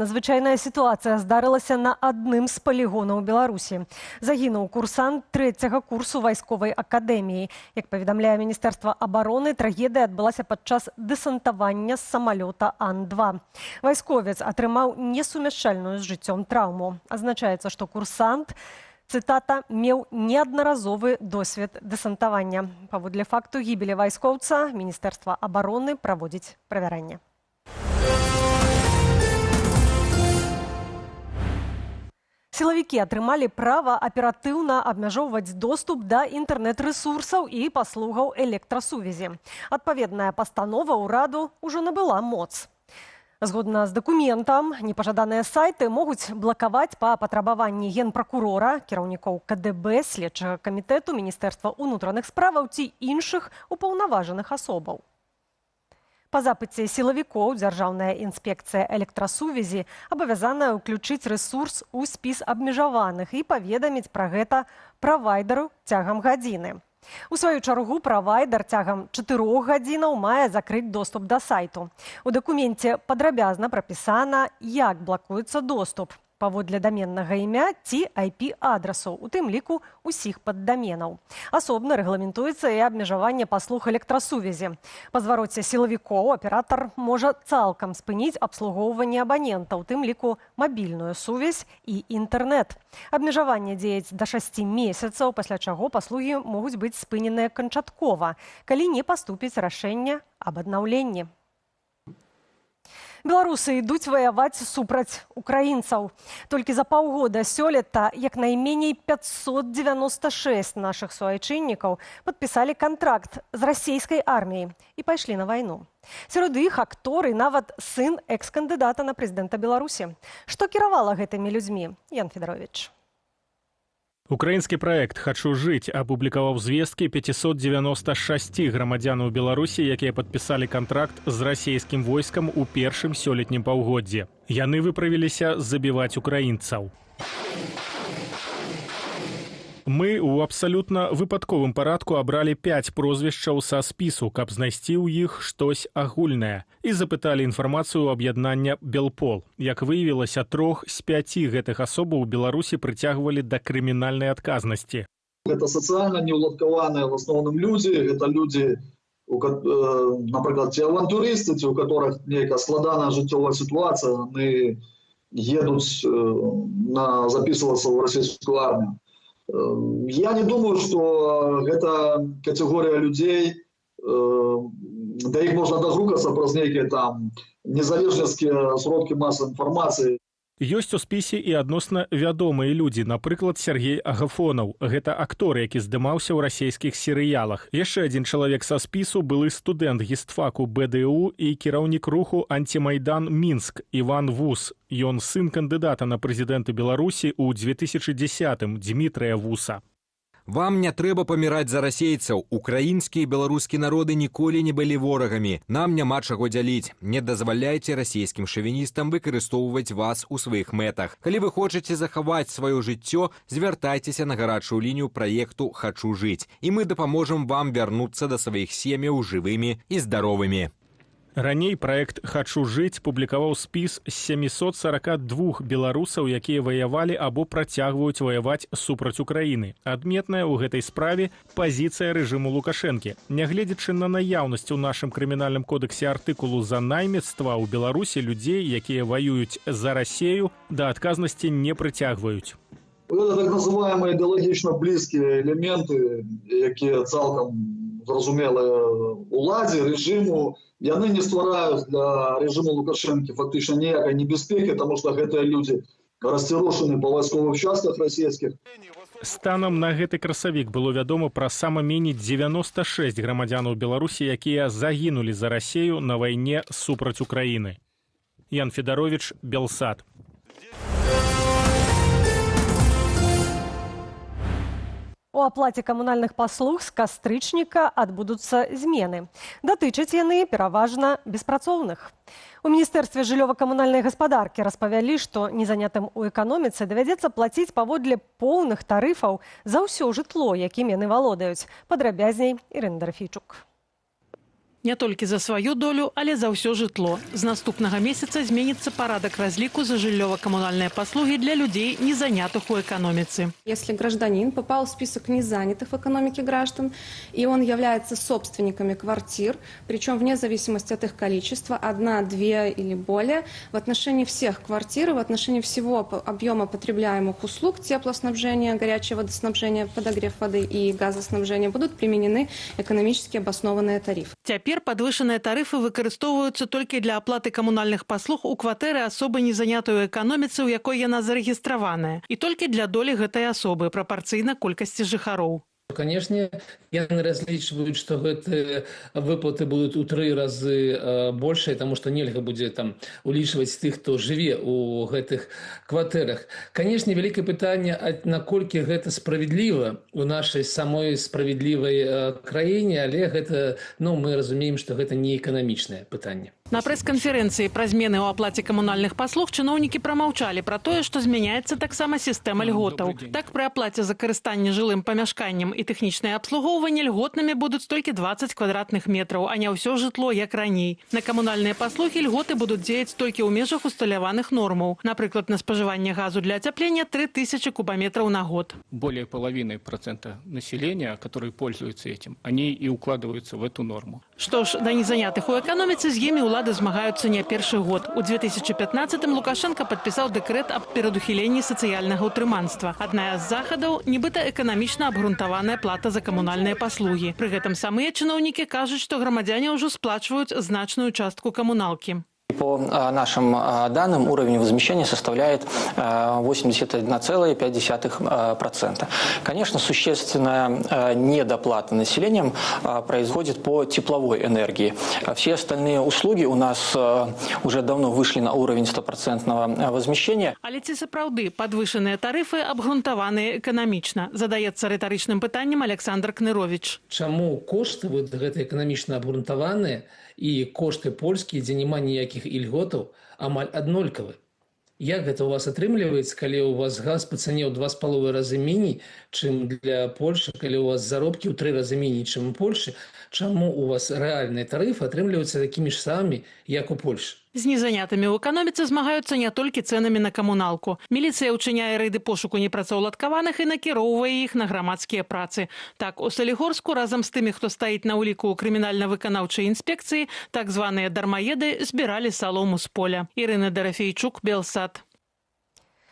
Надзвычайная сітуацыя здарылася на адным з палігонаў Беларусі. Загінуў курсант 3-го курсу вайсковай акадэміі. Як паведамляе Міністэрства абароны, трагедыя адбылася падчас дэсантавання з самалёта Ан-2. Вайсковец атрымаў несумяшчальную з жыццём траўму. Азначаецца, што курсант, цытата, меў неаднаразовы досвед дэсантавання. Паводле факту гібелі вайскоўца Міністэрства абароны праводзіць правяранне. Сілавікі атрымалі права аператыўна абмяжоўваць доступ да інтэрнэт-рэсурсаў і паслугаў электрасувязі. Адпаведная пастанова ўраду ўжо набыла моц. Згодна з дакументам, непажаданыя сайты могуць блакаваць па патрабаванні генпракурора, кіраўнікоў КДБ, следчага камітэту, Міністэрства ўнутраных справаў ці іншых упаўнаважаных асобаў. Па запыце сілавікоў Дзяржаўная інспекцыя электрасувязі абавязаная ўключыць рэсурс у спіс абмежаваных і паведаміць пра гэта правайдеру цягам гадзіны. У сваю чаргу правайдер цягам 4 гадзінаў мае закрыць доступ да сайту. У дакуменце падрабязна прапісана, як блакуецца доступ паводле даменнага імя ці IP-адрасаў, у тым ліку ўсіх паддаменаў. Асобна рэгламентуецца і абмежаванне паслуг электрасувязі. Па звароце сілавікоў аператар можа цалкам спыніць абслугоўванне абанента, у тым ліку мабільную сувязь і інтэрнэт. Абмежаванне дзеяць да 6 месяцаў, пасля чаго паслугі могуць быць спыненыя канчаткова, калі не паступіць рашэнне аб аднаўленні. Беларусы ідуць ваяваць супраць украінцаў. Толькі за паўгода сёлета як найменей 596 нашых суайчыннікаў падпісалі кантракт з расійскай арміяй і пайшлі на вайну. Сярод іх актор і нават сын экс-кандыдата на прэзідэнта Беларусі. Што кіравала гэтымі людзьмі? Ян Федарович. Украінскі праект «Хачу жыць» апублікаваў звесткі 596 грамадзянаў Беларусі, якія падпісалі кантракт з расійскім войскам у першым сёлетнім паўгоддзі. Яны выправіліся забіваць украінцаў. Мы ў абсалютна выпадковым парадку абралі 5 прозвішчаў са спісу, каб знайсці ў іх штось агульнае. І запыталі інфармацыю ў аб'яднання «Белпол». Як выявілася, 3 з 5 гэтых асобаў у Беларусі прыцягвалі да крымінальнай адказнасці. Гэта сацыяльна неўладкаваныя в асноўным людзі. Гэта людзі, напрыклад, ці авантурысты, ці у которых нейкая складаная жыццёвая сітуацыя, яны едуць запісвацца ў расійскую армію. Я не думаю, что гэта категория людей, да их можно догрукаться праз нейкія там незалежніцкія сродкі масавай інфармацыі. Ёсць у спісе і адносна вядомыя людзі, напрыклад, Сергей Агафонаў. Гэта актор, які здымаўся ў расійскіх серыялах. Яшчэ адзін чалавек са спісу былы студэнт гістфаку БДУ і кіраўнік руху «Антимайдан Мінск» Іван Вус. Ён сын кандыдата на прэзідэнта Беларусі ў 2010-м Дмітрыя Вуса. Вам не трэба паміраць за расейцаў. Украінскія і беларускі народы ніколі не былі ворагамі. Нам няма чаго дзяліць. Не дазваляйце расійскім шавіністам выкарыстоўваць вас у сваіх мэтах. Калі вы хочаце захаваць сваё жыццё, звяртайцеся на гарачую лінію праекту «Хачу жыць». І мы дапаможам вам вярнуцца да сваіх сем'яў жывымі і здаровымі. Раней праект «Хачу жыць» публікаваў спіс з 742 беларусаў, якія ваявалі або працягваюць ваяваць супраць Украіны. Адметная ў гэтай справе пазіцыя рэжыму Лукашэнкі. Нягледзячы на наяўнасць у нашым крымінальным кодексе артыкулу за наймецтва, у Беларусі людзей, якія ваююць за Расею, да адказнасці не прыцягваюць. Гэта так называемыя ідэалагічна блізкія элементы, якія цалкам зразумелыя уладзе, рэжыму, яны не ствараюць для рэжыму Лукашэнкі фактычна ніякай небяспекі, таму што гэтыя людзі расцірушаны па вайсковых частках расійскіх. Станам на гэты красавік было вядома пра сама меней 96 грамадзянаў Беларусі, якія загінулі за Расею на вайне супраць Украіны. Ян Федарович, Белсат. У аплаце камунальных паслуг з кастрычніка адбудуцца змены. Датычаць яны пераважна беспрацоўных. У Міністэрстве жыллёва-камунальнай гаспадаркі распавялі, што незанятым у эканоміцы давядзецца плаціць паводле поўных тарыфаў за ўсё жытло, якім яны валодаюць. Падрабязней Ірына Дарфійчук. Не толькі за сваю долю, але за ўсё жытло. З наступнага месяца зменіцца парадак разліку за жыллёва-камунальныя паслугі для людзей, не занятых у эканоміцы. Если гражданин попал в список незанятых в экономике граждан, и он является собственниками квартир, причем вне зависимости от их количества, 1, 2 или более, в отношении всех квартир, в отношении всего объема потребляемых услуг теплоснабжения, горячего водоснабжения, подогрев воды и газоснабжения будут применены экономически обоснованные тарифы. Цяпер падвышаныя тарыфы выкарыстоўваюцца толькі для аплаты камунальных паслуг у кватэры асобы не занятой у эканоміцы, у якой яна зарэгістраваная, і толькі для долі гэтай асобы прапарцыйна колькасці жыхароў. Конечно, яны разлічваюць, што гэтыя выплаты будуць у 3 разы большыя, таму што нельга будзе там улічваць тых, хто жыве у гэтых кватэрах. Конечно, вялікае пытанне, наколькі гэта справядліва у нашай самой справядлівай краіне, але гэта, мы разумеем, што гэта не эканамічнае пытанне. На прэс-канферэнцыі пра змены ў аплаце камунальных паслуг чыноўнікі прамаўчалі пра тое, што змяняецца таксама сістэма льготаў. Так, пры аплаце за карыстанне жылым памяшканнем і тэхнічнае абслугоўванне льготнымі будуць толькі 20 квадратных метраў, а не ўсё жытло, як раней. На камунальныя паслугі льготы будуць дзеяць толькі ў межах усталяваных нормаў. Напрыклад, на спажыванне газу для ацяплення 3000 кубометраў на год. Более половины процента населения, которые пользуются этим, они и укладываются в эту норму. Што ж, да незанятых у эканоміцы з імі ўлады змагаюцца не першы год. У 2015-м Лукашенко падпісаў дэкрэт аб перадухіленні сацыяльнага ўтрыманства. Адна з захадаў – нібыта эканамічна абгрунтаваная плата за камунальныя паслугі. Пры гэтым самыя чыноўнікі кажуць, што грамадзяне ўжо сплачваюць значную частку камуналкі. По нашим данным, уровень возмещения составляет 81,5%. Конечно, существенная недоплата населением происходит по тепловой энергии. Все остальные услуги у нас уже давно вышли на уровень 100% возмещения. Але ці сапраўды падвышаныя тарыфы абгрунтаваныя эканамічна? Задаецца рытарычным пытаннем Александр Кнырович. Чаму кошты гэта эканамічна абгрунтаваныя і кошты польскія, дзе няма ніякіх ільготаў, амаль аднолькавы? Як гэта у вас атрымліваецца, калі у вас газ па цане ў 2,5 разы меней, чым для Польши, калі у вас заробкі ў 3 разы меней, чым у Польши? Чаму у вас рэальныя тарыфы атрымліваюцца такімі ж самымі, як у Польши? З незанятымі ў эканоміцы змагаюцца не толькі цэнамі на камуналку. Міліцыя ўчыняе рэйды пошуку непрацаўладкаваных і накіроўвае іх на грамадскія працы. Так, у Салігорску разам з тымі, хто стаіць на ўліку ў крымінальна-выканаўчай інспекцыі, так званыя дармаеды збіралі салому з поля. Ірына Дарафейчук, Белсат.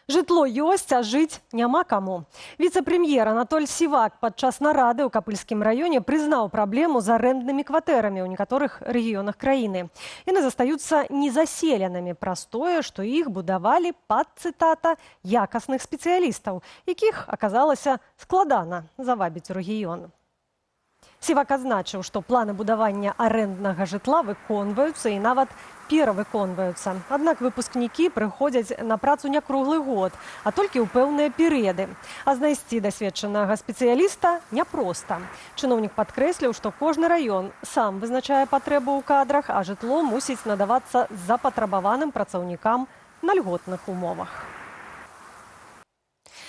Жытло ёсць, а жыць няма каму. Віцэ-прэм'ер Анатоль Сівак падчас нарады ў Капыльскім раёне прызнаў праблему з арэнднымі кватэрамі ў некаторых рэгіёнах краіны. Яны застаюцца незаселенымі праз тое, што іх будавалі пад, цытата, якасных спецыялістаў, якіх аказалася складана завабіць у рэгіён. Сівак адзначыў, што планы будавання арэнднага жытла выконваюцца і нават перавыконваюцца. Аднак выпускнікі прыходзяць на працу не круглы год, а толькі ў пэўныя перыяды. А знайсці дасведчанага спецыяліста няпроста. Чыноўнік падкрэсліў, што кожны раён сам вызначае патрэбу ў кадрах, а жытло мусіць надавацца запатрабаваным працаўнікам на льготных умовах.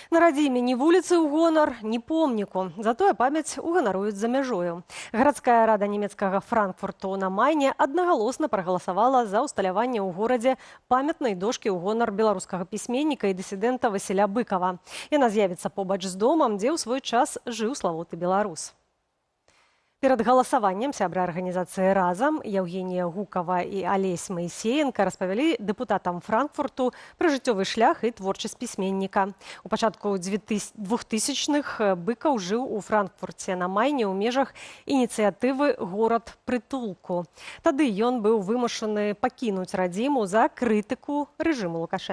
На радзіме ні вуліцы ў гонар, ні помніку. Затое памяць уганаруюць за мяжою. Гарадская рада нямецкага Франкфурту на Майне аднагалосна прагаласавала за ўсталяванне ў горадзе памятнай дошкі ў гонар беларускага пісьменніка і дысідэнта Васіля Быкава. Яна з'явіцца побач з домам, дзе ў свой час жыў славуты беларус. Перад галасаваннем сябры арганізацыі «Разам» Евгенія Гукава і Алесь Моисеенко распавялі дэпутатам Франкфурту пра жыццёвы шлях і творчасць пісьменніка. У пачатку 2000-х Быкаў жыў у Франкфурце на Майне ў межах ініцыятывы «Горад прытулку». Тады ён быў вымушаны пакінуць радзіму за крытыку рэжыму Лукашэнка.